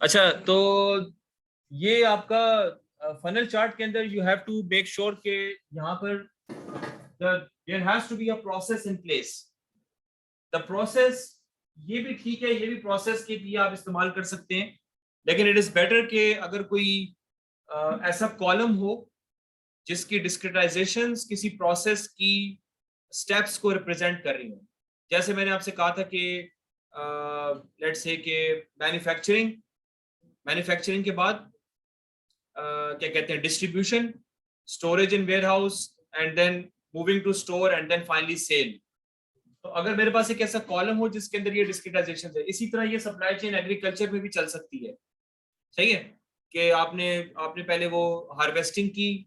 अच्छा, तो ये आपका फनल चार्ट के अंदर you have to make sure के यहाँ पर there has to be a process in place. The process, ये भी ठीक है, ये भी प्रोसेस के लिए आप इस्तेमाल कर सकते हैं, लेकिन इट इज बेटर के अगर कोई ऐसा कॉलम हो जिसकी डिस्क्रिटाइजेशंस किसी प्रोसेस की स्टेप्स को रिप्रेजेंट कर रही हो। जैसे मैंने आपसे कहा था कि लेट्स से कि मैन्युफैक्चरिंग के बाद क्या कहते हैं, distribution, storage in warehouse, and then moving to store, and then finally sale. तो अगर मेरे पास एक ऐसा कॉलम हो जिसके अंदर ये डिस्क्रिटाइजेशन है, इसी तरह ये सप्लाई चेन एग्रीकल्चर में भी चल सकती है। सही है कि आपने आपने पहले वो हार्वेस्टिंग की,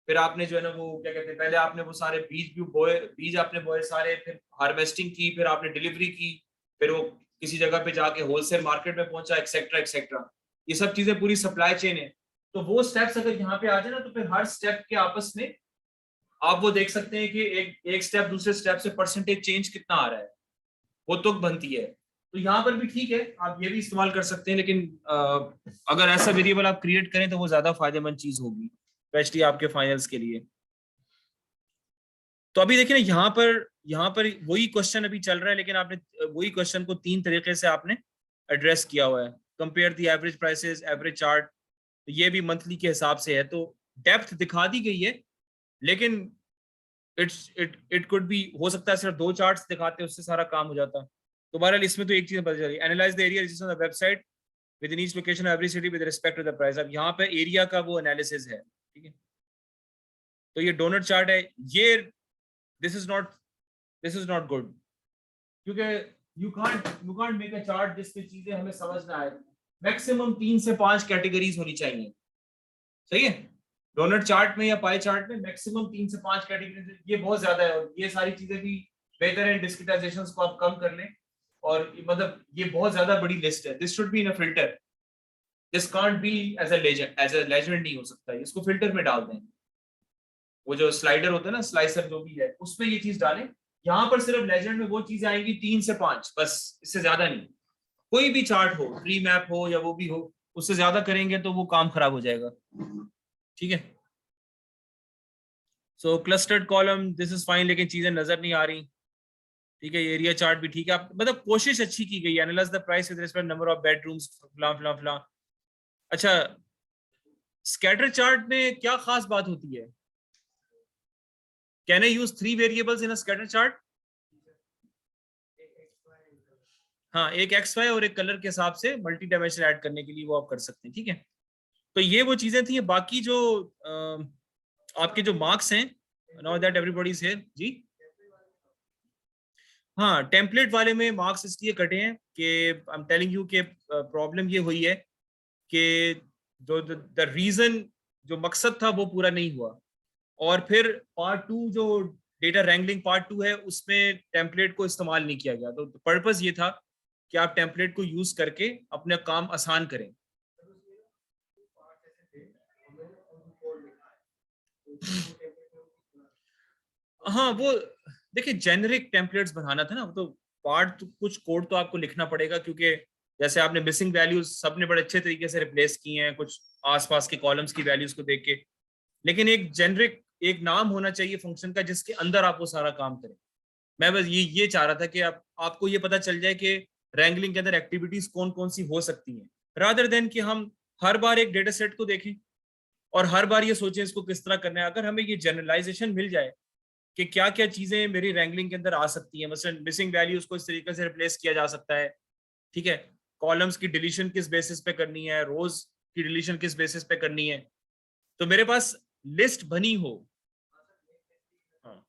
फिर आपने जो है ना वो क्या कहते हैं, पहले आपने वो सारे बीज आपने बोए सारे, फिर हार्वेस्टिंग की, फिर आपने डिलीवरी की, फिर वो किसी जगह पे जाके होलसेल मार्केट में पहुंचा, एक्सेट्रा एक्सेट्रा। ये सब चीजें पूरी सप्लाई चेन है। तो वो स्टेप्स अगर यहाँ पे आ जाए ना, तो फिर हर स्टेप के आपस में आप वो देख सकते हैं कि एक स्टेप दूसरे स्टेप से परसेंटेज चेंज कितना आ रहा है, वो तुक बनती है। तो यहाँ पर भी ठीक है, आप ये भी इस्तेमाल कर सकते हैं, लेकिन अगर ऐसा वेरिएबल आप क्रिएट करें तो वो ज्यादा फायदेमंद चीज होगी, स्पेशली आपके फाइनल्स के लिए। तो अभी देखिए ना, यहाँ पर वही क्वेश्चन अभी चल रहा है, लेकिन आपने वही क्वेश्चन को 3 तरीके से आपने एड्रेस किया हुआ है। Compare the average prices, average chart, तो ये भी मंथली के हिसाब से है, तो डेप्थ दिखा दी गई है, लेकिन इट कुड बी, हो सकता है सिर्फ 2 चार्ट्स दिखाते उससे सारा काम हो जाता। तो बहरहाल इसमें तो एक चीज पता चली, analyse the area register on the website within each location of every city with respect to the price. अब यहाँ पे एरिया का वो एनालिसिस है, ठीक है। तो ये डोनट चार्ट है, ये दिस इज नॉट गुड, क्योंकि you can't make a chart जिसमें चीजें हमें समझ ना आए। मैक्सिमम 3 से 5 कैटेगरीज होनी चाहिए, सही है। डोनट चार्ट में या पाई चार्ट में मैक्सिमम 3 से 5 कैटेगरीज, ये बहुत ज्यादा है, और ये सारी चीजें भी बेहतर है डिस्क्रिटाइजेशंस को आप कम कर लें। और मतलब ये बहुत ज्यादा बड़ी लिस्ट है, this should be in a filter, this can't be as a legend नहीं हो सकता, इसको फिल्टर में डाल दें। वो जो स्लाइडर होता है ना, स्लाइसर जो भी है, उसमें ये चीज डालें। यहाँ पर सिर्फ लेजेंड में वो चीजें आएंगी 3 से 5, बस, इससे ज्यादा नहीं। कोई भी चार्ट हो, ट्री मैप हो या वो भी हो, उससे ज्यादा करेंगे तो वो काम खराब हो जाएगा, ठीक है। So clustered column, this is fine, लेकिन चीजें नजर नहीं आ रही, ठीक है। एरिया चार्ट भी ठीक है, मतलब कोशिश अच्छी की गई है। Analyse the price with respect number of bedrooms, फला फला फला। अच्छा, स्कैटर चार्ट में क्या खास बात होती है? Can I use 3 variables in a scatter chart? हाँ, एक एक्स वाई और एक कलर के हिसाब से मल्टी डायमेंशन ऐड करने के लिए वो आप कर सकते हैं, ठीक है। तो ये वो चीजें थी। बाकी जो आपके जो मार्क्स हैं, now that everybody is here जी। हाँ, टेम्पलेट वाले में मार्क्स इसलिए कटे हैं कि आई एम टेलिंग यू कि प्रॉब्लम ये हुई है कि जो द रीजन, जो मकसद था वो पूरा नहीं हुआ। और फिर पार्ट 2 जो डेटा रैंगलिंग पार्ट 2 है, उसमें टेम्पलेट को इस्तेमाल नहीं किया गया। तो पर्पस ये था कि आप टेम्पलेट को यूज करके अपना काम आसान करें। हाँ, वो देखिए, जेनरिक टेम्पलेट्स बनाना था ना, तो पार्ट तो कुछ कोड तो आपको लिखना पड़ेगा, क्योंकि जैसे आपने मिसिंग वैल्यूज सबने बड़े अच्छे तरीके से रिप्लेस की हैं कुछ आसपास के कॉलम्स की वैल्यूज को देख के, लेकिन एक जेनरिक एक नाम होना चाहिए फंक्शन का जिसके अंदर आप वो सारा काम करें। मैं बस ये चाह रहा था कि आपको ये पता चल जाए कि रैंगलिंग के अंदर एक्टिविटीज कौन कौन सी हो सकती हैं, रादर देन कि हम हर बार एक डेटा सेट को देखें और हर बार ये सोचें इसको किस तरह करना है। अगर हमें ये जनरलाइजेशन मिल जाए कि क्या क्या चीजें मेरी रैंगलिंग के अंदर आ सकती हैं, मसलन मिसिंग वैल्यूज को इस तरीके से रिप्लेस किया जा सकता है, ठीक है। कॉलम्स की डिलीशन किस बेसिस पे करनी है, रोज की डिलीशन किस बेसिस पे करनी है, तो मेरे पास लिस्ट बनी हो। हाँ,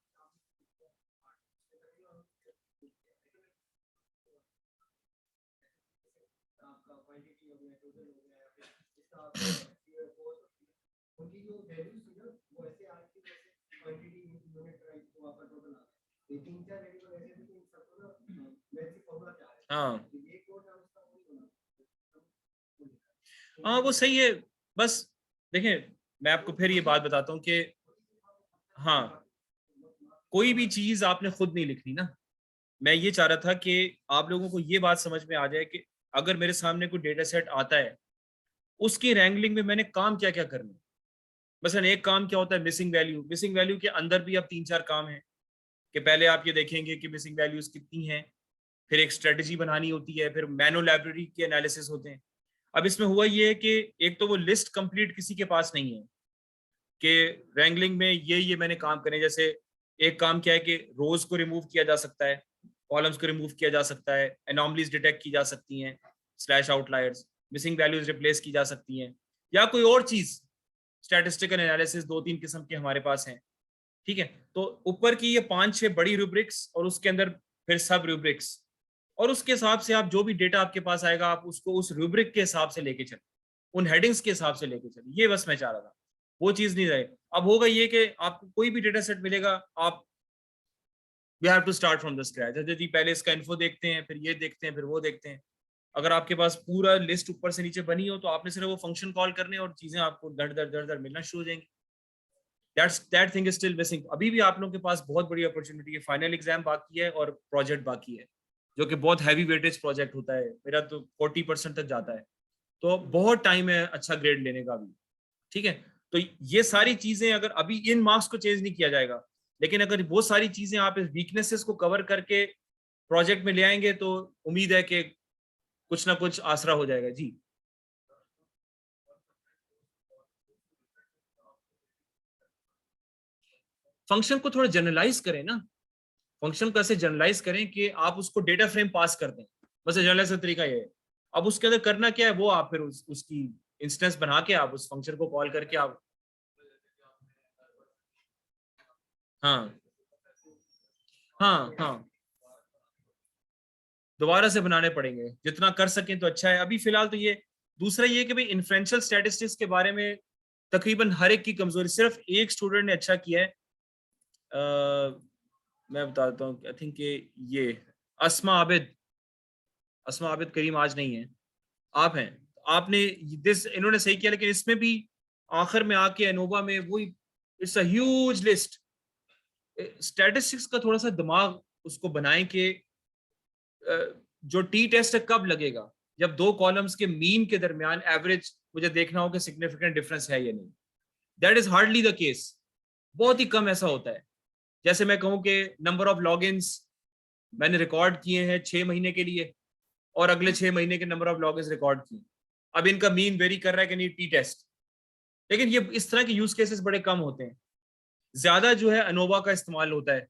हाँ, हाँ, वो सही है। बस देखिए, मैं आपको फिर ये बात बताता हूँ कि हाँ, कोई भी चीज आपने खुद नहीं लिखनी ना। मैं ये चाह रहा था कि आप लोगों को ये बात समझ में आ जाए कि अगर मेरे सामने कोई डेटा सेट आता है, उसकी रैंगलिंग में मैंने काम क्या क्या करना है। मसलन एक काम क्या होता है, मिसिंग वैल्यू। मिसिंग वैल्यू के अंदर भी अब 3-4 काम है कि पहले आप ये देखेंगे कि मिसिंग वैल्यूज कितनी हैं, फिर एक स्ट्रेटजी बनानी होती है, फिर मैनो लाइब्रेरी के एनालिसिस होते हैं। अब इसमें हुआ ये है कि एक तो वो लिस्ट कंप्लीट किसी के पास नहीं है कि रैंगलिंग में ये मैंने काम करे। जैसे एक काम क्या है कि रोज को रिमूव किया जा सकता है, कॉलम्स को रिमूव किया जा सकता है, एनॉमलीज डिटेक्ट की जा सकती हैं, slash outliers, missing values replace की जा सकती हैं, या कोई और चीज, स्टैटिस्टिकल एनालिसिस 2-3 किस्म के हमारे पास हैं। ठीक है, तो ऊपर की ये 5-6 बड़ी रूब्रिक्स और उसके अंदर फिर सब रूब्रिक्स, और उसके हिसाब से आप जो भी डेटा आपके पास आएगा आप उसको उस रूब्रिक के हिसाब से लेके चले, उन हेडिंग्स के हिसाब से लेके चले। ये बस मैं चाह रहा था, वो चीज नहीं रहे। अब होगा ये कि आपको कोई भी डेटा सेट मिलेगा, आप we have to start from the scratch. यदि पहले इसका इन्फो देखते हैं, फिर ये देखते हैं, फिर वो देखते हैं। अगर आपके पास पूरा लिस्ट ऊपर से नीचे बनी हो तो आपने सिर्फ वो फंक्शन कॉल करने और चीजें आपको दर दर दर दर मिलना शुरू हो जाएंगी। That thing is still missing. अभी भी आप लोगों के पास बहुत बड़ी अपॉर्चुनिटी है। फाइनल एग्जाम बाकी है और प्रोजेक्ट बाकी है, जो कि बहुत हैवी वेटेज प्रोजेक्ट होता है। मेरा तो 40% तक जाता है, तो बहुत टाइम है अच्छा ग्रेड लेने का भी। ठीक है, तो ये सारी चीजें अगर अभी इन मार्क्स को चेंज नहीं किया जाएगा, लेकिन अगर वो सारी चीजें आप इस वीकनेसेस को कवर करके प्रोजेक्ट में ले आएंगे तो उम्मीद है कि कुछ ना कुछ आसरा हो जाएगा। जी, फंक्शन को थोड़ा जनरलाइज करें ना। फंक्शन को ऐसे जनरलाइज करें कि आप उसको डेटा फ्रेम पास कर दें। बस जनरलाइज का तरीका ये है। अब उसके अंदर करना क्या है, वो आप फिर उसकी इंस्टेंस बना के आप उस फंक्शन को कॉल करके आप, हाँ हाँ हाँ, दोबारा से बनाने पड़ेंगे। जितना कर सकें तो अच्छा है। अभी फिलहाल तो ये, दूसरा ये कि भाई इन्फ्लुएंशियल स्टैटिस्टिक्स के बारे में तकरीबन हर एक की कमजोरी, सिर्फ एक स्टूडेंट ने अच्छा किया है। मैं बताता हूँ, आई थिंक ये अस्मा आबिद, अस्मा आबिद करीम आज नहीं है, आप हैं। आपने दिस इन्होंने सही किया, लेकिन इसमें भी आखिर में आके एनोवा में वही, it's a huge list. Statistics का थोड़ा सा दिमाग उसको बनाएं कि जो टी टेस्ट कब लगेगा, जब दो कॉलम्स के मीन के दरमियान एवरेज मुझे देखना हो कि सिग्निफिकेंट डिफरेंस है या नहीं। That is hardly the case, बहुत ही कम ऐसा होता है। जैसे मैं कहूं कि नंबर ऑफ लॉगिन्स मैंने रिकॉर्ड किए हैं 6 महीने के लिए, और अगले 6 महीने के नंबर ऑफ लॉगिन्स रिकॉर्ड किए, अब इनका मीन वेरी कर रहा है कि नहीं, टी टेस्ट। लेकिन ये इस तरह के यूज केसेस बड़े कम होते हैं। ज्यादा जो है अनोवा का इस्तेमाल होता है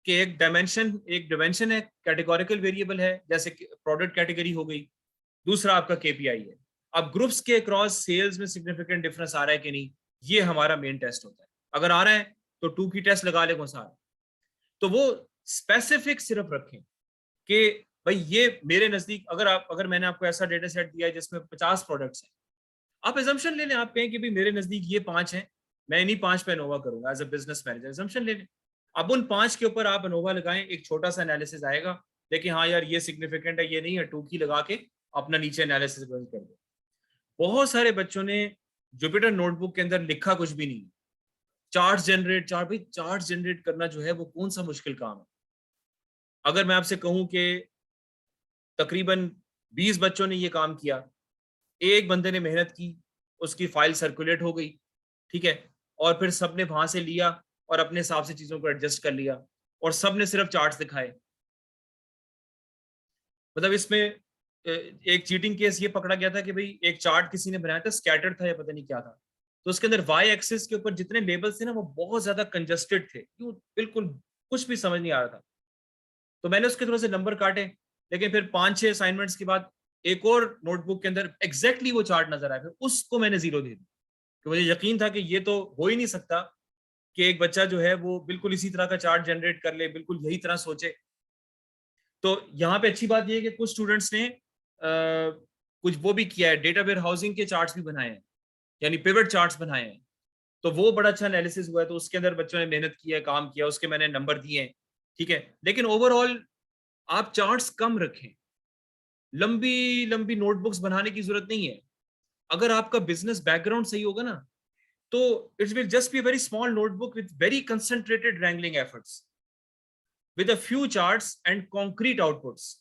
कि एक डिमेंशन है, कैटेगोरिकल वेरिएबल है, जैसे प्रोडक्ट कैटेगरी हो गई। दूसरा आपका केपीआई है। अब ग्रुप्स के क्रॉस सेल्स में सिग्निफिकेंट डिफरेंस आ रहा है कि नहीं, ये हमारा मेन टेस्ट होता है। अगर आ रहा है तो टू की टेस्ट लगा ले, कौन सा आ रहा है। तो वो स्पेसिफिक सिर्फ रखें कि भाई ये मेरे नजदीक, अगर मैंने आपको ऐसा डेटा सेट दिया है जिसमें 50 प्रोडक्ट्स हैं, आप एजम्पशन ले लें, आप कहें कि भाई मेरे नजदीक ये 5 हैं, मैं इन्हीं 5 पे अनोवा करूंगा as a business manager, assumption ले लें। अब उन 5 के ऊपर आप अनोवा लगाएं, एक छोटा सा एनालिसिस आएगा, देखिए हाँ यार ये सिग्निफिकेंट है, ये नहीं है, टू की लगा के अपना नीचे एनालिसिस कर दो। बहुत सारे बच्चों ने जुपिटर नोटबुक के अंदर लिखा कुछ भी नहीं, चार्ट जनरेट करना जो है वो कौन सा मुश्किल काम है। अगर मैं आपसे कहूं कि तकरीबन 20 बच्चों ने ये काम किया, एक बंदे ने मेहनत की, उसकी फाइल सर्कुलेट हो गई, ठीक है, और फिर सबने वहां से लिया और अपने हिसाब से चीजों को एडजस्ट कर लिया, और सबने सिर्फ चार्ट्स दिखाए। मतलब इसमें एक चीटिंग केस ये पकड़ा गया था कि भाई एक चार्ट किसी ने बनाया था, स्कैटर्ड था या पता नहीं क्या था, तो उसके अंदर वाई एक्सिस के ऊपर जितने लेबल्स थे ना वो बहुत ज्यादा कंजस्टेड थे, क्यों बिल्कुल कुछ भी समझ नहीं आ रहा था। तो मैंने उसके थोड़े से नंबर काटे, लेकिन फिर 5-6 असाइनमेंट्स के बाद एक और नोटबुक के अंदर एग्जैक्टली वो चार्ट नजर आया, फिर उसको मैंने 0 दे दी, कि मुझे यकीन था कि ये तो हो ही नहीं सकता कि एक बच्चा जो है वो बिल्कुल इसी तरह का चार्ट जनरेट कर ले, बिल्कुल यही तरह सोचे। तो यहाँ पे अच्छी बात यह है कि कुछ स्टूडेंट्स ने कुछ वो भी किया है, डेटा वेयर हाउसिंग के चार्ट्स भी बनाए हैं, यानी पिवट चार्ट्स बनाए हैं, तो वो बड़ा अच्छा एनालिसिस हुआ है। तो उसके अंदर बच्चों ने मेहनत की है, काम किया, उसके मैंने नंबर दिए हैं, ठीक है। लेकिन ओवरऑल आप चार्ट्स कम रखें, लंबी लंबी नोटबुक्स बनाने की जरूरत नहीं है। अगर आपका बिजनेस बैकग्राउंड सही होगा ना, तो it will just be very small notebook with very concentrated wrangling efforts with a few charts and concrete outputs.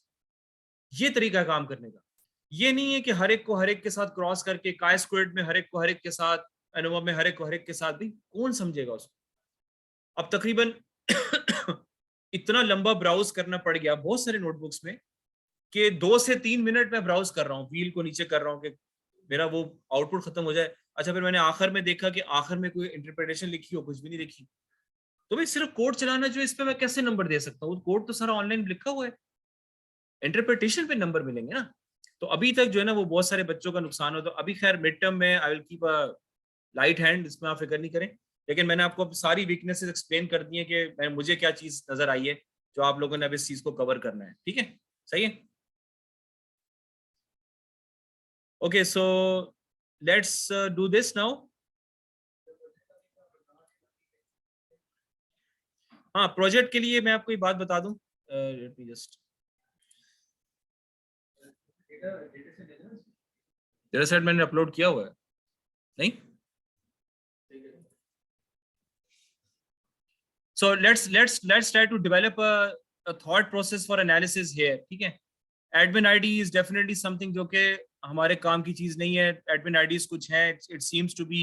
ये तरीका काम करने का। ये नहीं है कि हर एक को हर एक के साथ क्रॉस करके काय स्क्वायर्ड में हर एक को हर एक के साथ, एनोवा में हर एक को हर एक के साथ, भी कौन समझेगा उसको। अब तकरीबन इतना लंबा ब्राउज करना पड़ गया बहुत सारे नोटबुक्स में कि 2 से 3 मिनट में ब्राउज कर रहा हूँ, व्हील को नीचे कर रहा हूँ कि मेरा वो आउटपुट खत्म हो जाए। अच्छा, फिर मैंने आखिर में देखा कि आखिर में कोई इंटरप्रिटेशन लिखी हो, कुछ भी नहीं लिखी। तो भाई सिर्फ कोड चलाना जो, इस पे मैं कैसे नंबर दे सकता हूँ? कोड तो सारा ऑनलाइन लिखा हुआ है, इंटरप्रिटेशन पे नंबर मिलेंगे ना। तो अभी तक जो है ना वो बहुत सारे बच्चों का नुकसान हो। तो अभी खैर मिड टर्म में I will keep a light hand, इसमें आप फिक्र नहीं करें। लेकिन मैंने आपको सारी वीकनेसेस एक्सप्लेन कर दी है कि मुझे क्या चीज नजर आई है जो आप लोगों ने अब इस चीज को कवर करना है। ठीक है, सही है। Okay, so let's do this now. हाँ, प्रोजेक्ट के लिए मैं आपको एक बात बता दूं, let me just, data set मैंने अपलोड किया हुआ है नहीं। So let's try to develop a thought process for analysis here. ठीक है, admin ID is definitely something जो कि हमारे काम की चीज नहीं है। admin IDs कुछ हैं, it seems to be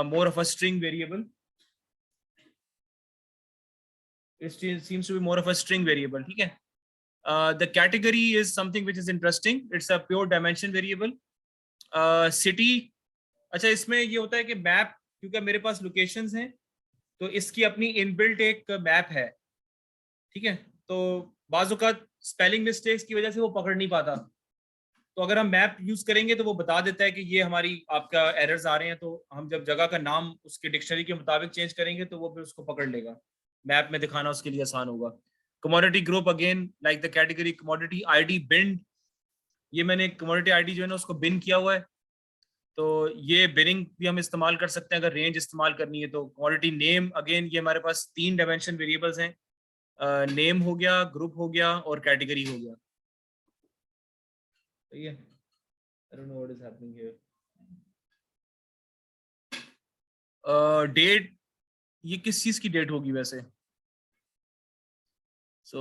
more of a string variable. It seems to be more of a string variable. ठीक है, the category is something which is interesting. It's a pure dimension variable. City, अच्छा इसमें ये होता है कि map, क्योंकि मेरे पास लोकेशंस हैं तो इसकी अपनी इनबिल्ट एक मैप है। ठीक है, तो बाजू का स्पेलिंग मिस्टेक्स की वजह से वो पकड़ नहीं पाता। तो अगर हम मैप यूज करेंगे तो वो बता देता है कि ये हमारी आपका एरर्स आ रहे हैं। तो हम जब जगह का नाम उसके डिक्शनरी के मुताबिक चेंज करेंगे तो वो फिर उसको पकड़ लेगा, मैप में दिखाना उसके लिए आसान होगा। Commodity group, again like the category commodity ID wind, ये मैंने कमोडिटी आईडी जो है ना उसको बिन किया हुआ है। तो ये बिनिंग भी हम इस्तेमाल कर सकते हैं अगर रेंज इस्तेमाल करनी है तो। कमोडिटी नेम, अगेन ये हमारे पास 3 डायमेंशन वेरिएबल्स हैं, नेम हो गया, ग्रुप हो गया और कैटेगरी हो गया। सही है, I don't know what is happening here. Date, ये किस चीज की डेट होगी वैसे? सो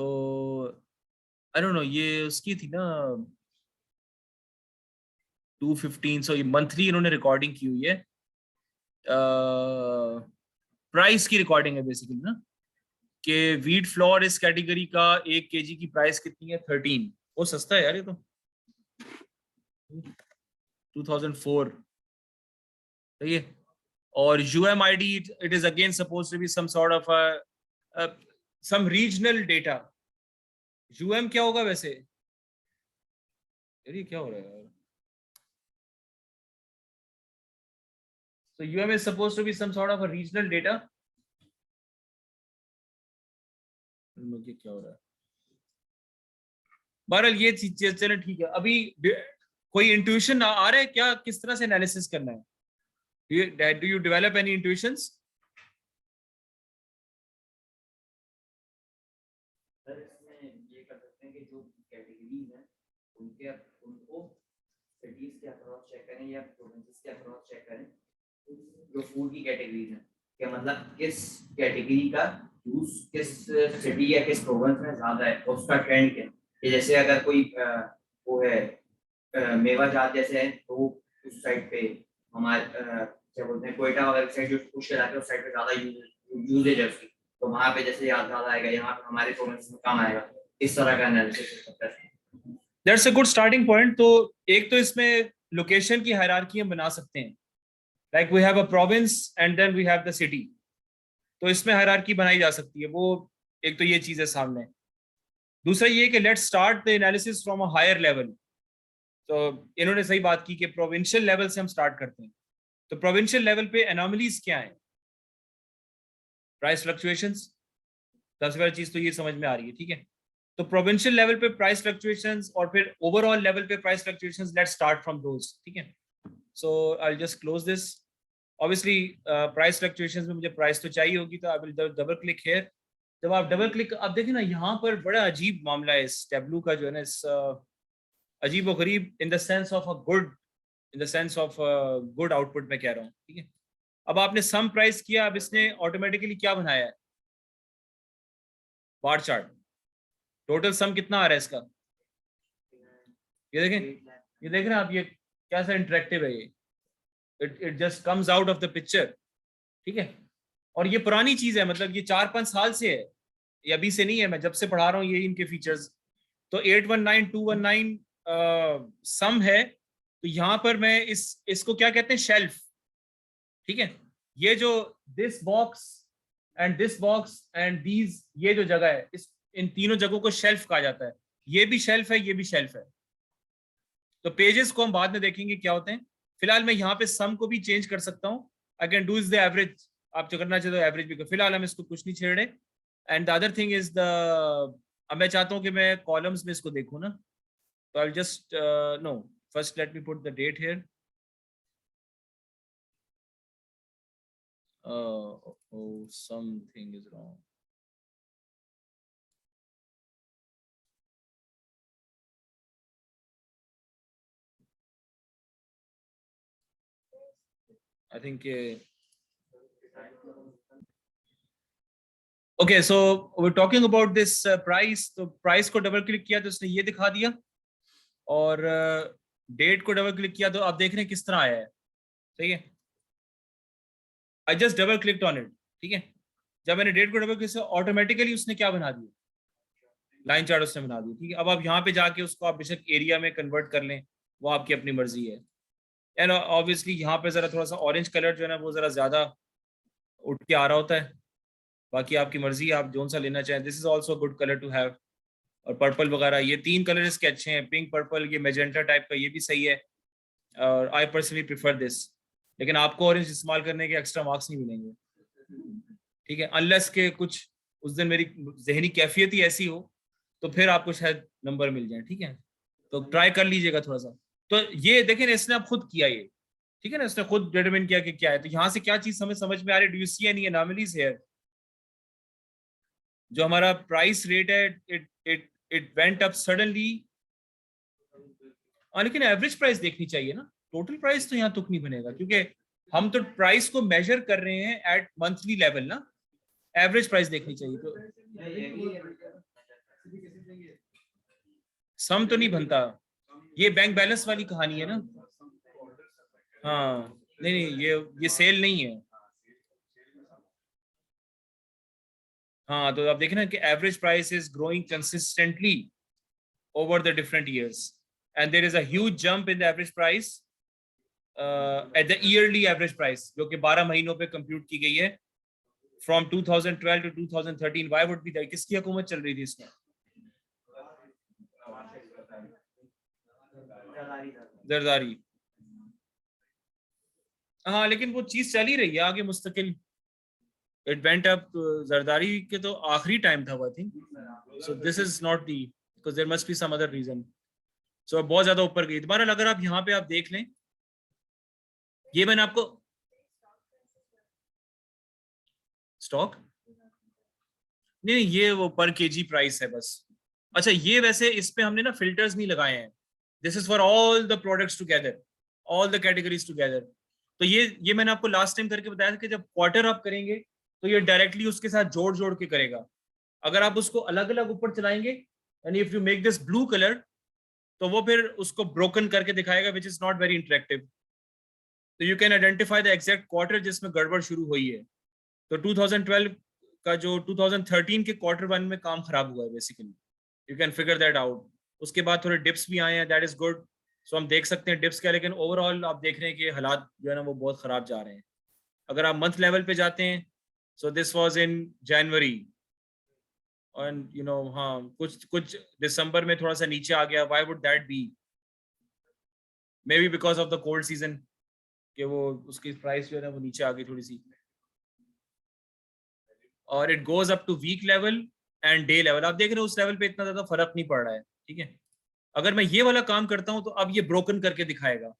आई डोंट नो, ये उसकी थी ना 215। सो ये मंथली इन्होंने रिकॉर्डिंग की हुई है, प्राइस की रिकॉर्डिंग है बेसिकली ना, कि वीट फ्लोर इस कैटेगरी का 1 kg की प्राइस कितनी है? 13। वो सस्ता है यार ये तो, 2004। सही है। और UMID, it is again supposed to be some sort of some regional data. UM क्या होगा वैसे? यार ये क्या हो रहा है यार? So UM is supposed to be some sort of a regional data. मुझे क्या हो रहा है? बहरहाल ये चीज चलो ठीक है। अभी कोई इंट्यूशन आ रहा है क्या, किस तरह से एनालिसिस करना है? Do you develop any intuitions? Sir इसमें ये कर सकते हैं कि जो कैटेगरीज हैं उनको सिटीज के अक्रॉस चेक करें या प्रोविंसेस के अक्रॉस चेक करें। जो फूड की कैटेगरीज हैं, क्या मतलब किस कैटेगरी का यूज किस सिटी या किस प्रोविंस में ज्यादा है, उसका ट्रेंड क्या है। जैसे अगर कोई वो है मेवा जात जैसे है तो उस साइड पे हमारे क्या बोलते हैं कोयटा वगैरह साइड जो पुश कराते हैं उस साइड पे ज्यादा यूजेज है उसकी, तो वहां पे जैसे याद ज्यादा आएगा, यहाँ पे हमारे प्रोविंस में कम आएगा। इस तरह का एनालिसिस हो सकता है। That's a good starting point. तो एक तो इसमें लोकेशन की हायरार्की हम बना सकते हैं, like we have a province and then we have the city. तो इसमें हायरार्की बनाई जा सकती है। वो एक तो ये चीज है सामने। दूसरा ये कि let's start the analysis from a higher level. तो इन्होंने सही बात की कि प्रोविंशियल लेवल से हम स्टार्ट करते हैं। तो प्रोविंशियल लेवल पे एनोमलीज क्या है? प्राइस फ्लक्चुएशंस, सबसे पहली चीज तो ये समझ में आ रही है। ठीक है, तो प्रोविंशियल लेवल पे प्राइस फ्लक्चुएशंस और फिर ओवरऑल लेवल पे price fluctuations, let's start from those. ठीक है, so I will just close this. Obviously price fluctuations में मुझे प्राइस तो चाहिए होगी, तो I will double click here. जब आप डबल क्लिक, अब देखिए ना यहाँ पर बड़ा अजीब मामला है इस टेबलू का जो है ना, इस अजीब व गरीब in the sense of a good, in the sense of good output में कह रहा हूँ। ठीक है, अब आपने सम प्राइस किया, अब इसने ऑटोमेटिकली क्या बनाया है? Bar chart. टोटल सम कितना आ रहा है इसका? ये देखें, ये देख रहे हैं आप, ये कैसा इंटरेक्टिव है ये, it just comes out of the picture, ठीक है। और ये पुरानी चीज है, मतलब ये 4-5 साल से है, ये अभी से नहीं है, मैं जब से पढ़ा रहा हूँ ये इनके फीचर्स। तो 819 219 सम है, तो यहाँ पर मैं इसको क्या कहते हैं, शेल्फ, ठीक है। ये जो this box and this box and these, ये जो जगह है, इस इन तीनों जगहों को शेल्फ कहा जाता है। ये भी शेल्फ है, ये भी शेल्फ है। तो पेजेस को हम बाद में देखेंगे क्या होते हैं। फिलहाल मैं यहाँ पे सम को भी चेंज कर सकता हूँ, I can do is the average, आप जो करना चाहते हो एवरेज भी कर। फिलहाल हम इसको कुछ नहीं छेड़ रहे। And the other thing is the, अब मैं चाहता हूँ कि मैं कॉलम्स में इसको देखूँ ना, तो I just know, first let me put the date here. Oh, something is wrong. I think okay, so we're talking about this price. तो प्राइस को डबल क्लिक किया तो उसने ये दिखा दिया, और डेट को डबल क्लिक किया तो आप देख रहे हैं किस तरह आया है, सही है। I just double clicked on it, ठीक है। जब मैंने डेट को डबल क्लिक किया ऑटोमेटिकली उसने क्या बना दिया, लाइन चार्ट उसने बना दिया, ठीक है। अब आप यहाँ पे जाके उसको आप बेशक एरिया में कन्वर्ट कर लें, वो आपकी अपनी मर्जी है। एंड ऑब्वियसली यहाँ पे जरा थोड़ा सा ऑरेंज कलर जो है ना वो जरा ज्यादा उठ के आ रहा होता है, बाकी आपकी मर्जी है, आप जोन सा लेना चाहें। This is also good colour to have. और पर्पल वगैरह, ये 3 कलर इसके अच्छे हैं, पिंक, पर्पल, ये मेजेंटा टाइप का, ये भी सही है। और आई पर्सनली प्रिफर दिस, लेकिन आपको ऑरेंज इस्तेमाल करने के एक्स्ट्रा मार्क्स नहीं मिलेंगे, ठीक है, अनलेस के कुछ उस दिन मेरी जहनी कैफियत ही ऐसी हो तो फिर आपको शायद नंबर मिल जाए, ठीक है। तो ट्राई कर लीजिएगा थोड़ा सा। तो ये देखें, इसने अब खुद किया ये, ठीक है ना, इसने खुद डिटरमिन किया कि क्या है। तो यहाँ से क्या चीज हमें समझ में आ रही है, do you see any anomalies here. जो हमारा प्राइस रेट है, इट वेंट अप सडनली। लेकिन एवरेज प्राइस देखनी चाहिए ना, टोटल प्राइस तो यहाँ तुक नहीं बनेगा, क्योंकि हम तो प्राइस को मेजर कर रहे हैं एट मंथली लेवल ना, एवरेज प्राइस देखनी चाहिए। तो सम तो नहीं बनता, ये बैंक बैलेंस वाली कहानी है ना। हाँ नहीं नहीं, ये सेल नहीं है। हाँ तो आप देखें ना कि average price is growing consistently over the different years, and there is a huge jump in the average price at the yearly average price, जो कि 12 महीनों पे कंप्यूट की गई है, from 2012 to 2013। Why would be that, किसकी हुकूमत चल रही थी इसमें, जरदारी। हाँ लेकिन वो चीज चल ही रही है आगे मुस्तकिल, इट वेंट अप। जरदारी के तो आखिरी टाइम था वो, I think. So this is not the, because there must be some other reason. So बहुत ज्यादा ऊपर गई। दोबारा अगर आप यहाँ पे आप देख लें, ये मैंने आपको स्टॉक नहीं, ये वो पर केजी प्राइस है बस। अच्छा ये वैसे इस पे हमने ना फिल्टर्स नहीं लगाए हैं, this is for all the products together, all the categories together. तो ये मैंने आपको लास्ट टाइम करके बताया था कि जब क्वार्टर आप करेंगे तो ये डायरेक्टली उसके साथ जोड़ जोड़ के करेगा। अगर आप उसको अलग अलग ऊपर चलाएंगे, यानी if you make this blue colour, तो वो फिर उसको ब्रोकन करके दिखाएगा, which is not very interactive. तो you can identify the exact quarter जिसमें गड़बड़ शुरू हुई है। तो 2012 का जो 2013 के क्वार्टर 1 में काम खराब हुआ है basically, you can figure that out. उसके बाद थोड़े डिप्स भी आए हैं, दैट इज गुड। सो हम देख सकते हैं डिप्स क्या, लेकिन ओवरऑल आप देख रहे हैं कि हालात जो है ना वो बहुत खराब जा रहे हैं। अगर आप मंथ लेवल पे जाते हैं, सो दिस वाज इन जनवरी, और यू नो हाँ कुछ कुछ दिसंबर में थोड़ा सा नीचे आ गया। Why would that be, maybe because of the cold season, कि वो उसकी प्राइस जो है ना वो नीचे आ गई थोड़ी सी। और it goes up to week level and day level, आप देख रहे हो उस लेवल पे इतना ज्यादा फर्क नहीं पड़ रहा है, ठीक है। अगर मैं ये वाला काम करता हूं तो अब ये ब्रोकन करके दिखाएगा,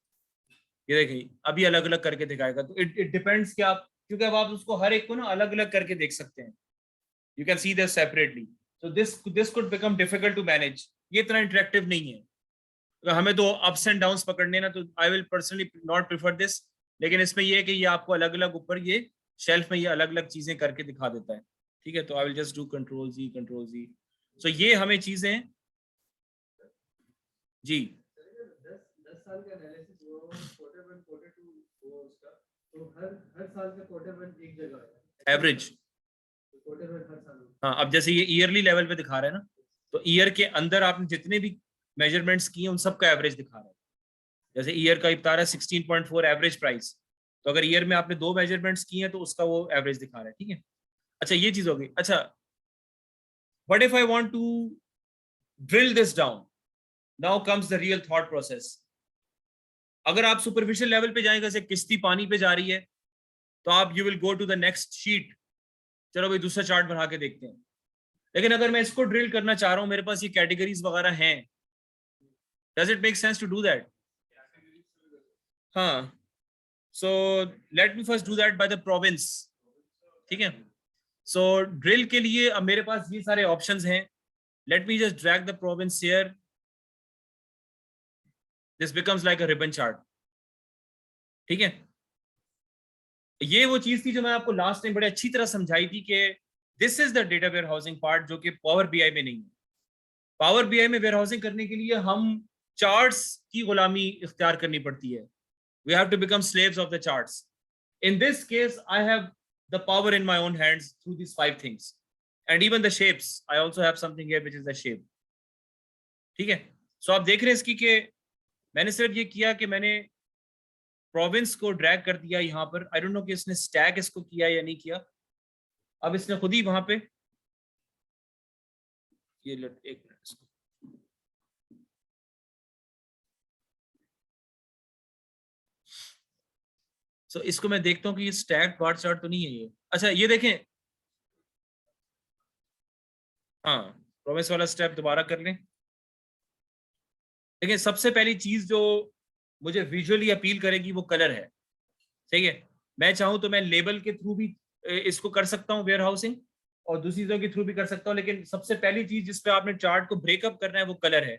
ये देखिए अभी अलग अलग करके दिखाएगा। तो इट डिपेंड्स कि आप, क्योंकि अब आप उसको हर एक को ना अलग अलग करके देख सकते हैं, you can see this separately. So this could become difficult to manage, ये इतना इंटरेक्टिव नहीं है। तो हमें तो अप्स एंड डाउन्स पकड़ने ना, तो I will personally not prefer this. लेकिन इसमें ये है कि ये आपको अलग अलग ऊपर ये शेल्फ में ये अलग अलग चीजें करके दिखा देता है, ठीक है। तो I will just do control G, control G. So ये हमें चीजें जी साल का एनालिसिस हुआ क्वार्टर 1 क्वार्टर 2 हुआ उसका, तो हर साल का क्वार्टर 1 एक जगह है एवरेज। क्वार्टर 1 हर साल। हाँ, अब जैसे ये ईयरली लेवल पे दिखा रहा है ना, तो ईयर के अंदर आपने जितने भी मेजरमेंट्स किए उन सबका एवरेज दिखा रहा है। जैसे ईयर का बता रहा है 16.4 एवरेज प्राइस, तो अगर ईयर में आपने 2 मेजरमेंट्स किए हैं तो उसका वो एवरेज दिखा रहा है, ठीक है। अच्छा, ये चीज होगी। अच्छा, what if I want to drill this down, now comes the real thought process. अगर आप सुपरफिशियल लेवल पे जाएंगे, जैसे किश्ती पानी पे जा रही है, तो आप you will go to the next sheet, चलो भाई दूसरा चार्ट बना के देखते हैं। लेकिन अगर मैं इसको ड्रिल करना चाह रहा हूं, मेरे पास ये कैटेगरीज वगैरह हैं, does it make sense to do that? हाँ, so let me first do that by the province, ठीक है। सो ड्रिल के लिए अब मेरे पास ये सारे ऑप्शंस हैं। Let me just drag the province here, this becomes like a ribbon chart, ठीक है। ये वो चीज थी जो मैं आपको लास्ट टाइम बड़े अच्छी तरह समझाई थी कि this is the data warehousing part, जो कि पावर बीआई में नहीं है। पावर बीआई में वेयर हाउसिंग करने के लिए हम चार्ट्स की गुलामी इख्तियार करनी पड़ती है। We have to become slaves of the charts. In this case, I have the power in my own hands through these 5 things, and even the shapes. I also have something here which is the shape. ठीक है। सो आप देख रहे हैं इसकी कि मैंने सिर्फ ये किया कि मैंने प्रोविंस को ड्रैग कर दिया यहाँ पर। आई डोंट नो कि इसने स्टैक इसको किया या नहीं किया। अब इसने खुद ही वहां पे ये एक मिनट इसको, सो इसको मैं देखता हूँ कि ये स्टैक बार चार्ट तो नहीं है ये। अच्छा, ये देखें, हाँ, प्रोविंस वाला स्टेप दोबारा कर लें। देखिए, सबसे पहली चीज जो मुझे विजुअली अपील करेगी वो कलर है, ठीक है। मैं चाहूं तो मैं लेबल के थ्रू भी इसको कर सकता हूं वेयर हाउसिंग, और दूसरी चीजों के थ्रू भी कर सकता हूं, लेकिन सबसे पहली चीज जिस पे आपने चार्ट को ब्रेकअप करना है वो कलर है।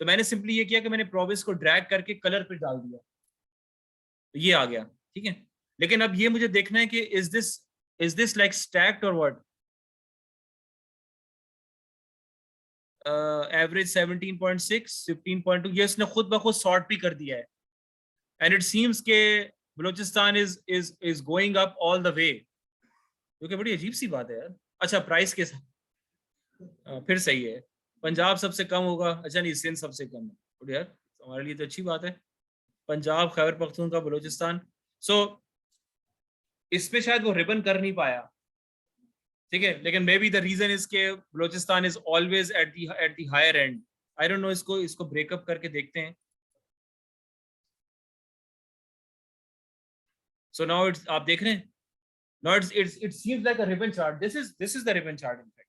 तो मैंने सिंपली ये किया कि मैंने प्रोविंस को ड्रैग करके कलर पे डाल दिया, तो ये आ गया, ठीक है। लेकिन अब ये मुझे देखना है कि इज दिस लाइक स्टैक्ड और व्हाट। एवरेज 17.6, 15.2, ये इसने खुद ब खुद सॉर्ट भी कर दिया है। एंड इट सीम्स के Balochistan is going up all the way, जो कि बड़ी अजीब सी बात है यार। अच्छा, प्राइस के साथ फिर सही है। पंजाब सबसे कम होगा, अच्छा नहीं, सिंध सबसे कम है, तो यार हमारे लिए तो अच्छी बात है। पंजाब, खैबर पख्तूनख्वा, बलूचिस्तान। सो इसमें शायद वो रिबन कर नहीं पाया, ठीक है। लेकिन maybe the reason is के Balochistan is always at the higher end. I don't know, इसको ब्रेकअप करके देखते हैं। सो नाउ इट्स, आप देख रहे हैं, now it seems like a ribbon chart. This is the ribbon chart in fact.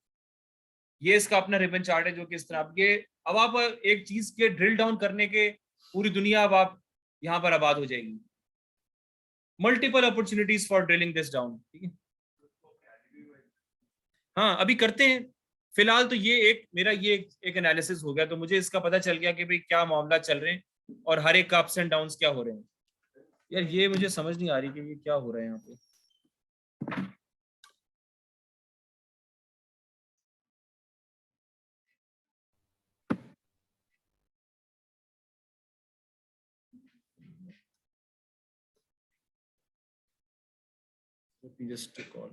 ये इसका अपना रिबन चार्ट है जो कि इस तरह ये। अब आप एक चीज के ड्रिल डाउन करने के पूरी दुनिया अब आप यहाँ पर आबाद हो जाएगी। Multiple opportunities for drilling this down, ठीक है। हाँ, अभी करते हैं। फिलहाल तो ये एक मेरा ये एक एनालिसिस हो गया, तो मुझे इसका पता चल गया कि भाई क्या मामला चल रहे हैं और हर एक का अप्स एंड डाउन्स क्या हो रहे हैं। यार ये मुझे समझ नहीं आ रही कि ये क्या हो रहा है यहाँ पे। Let me just call.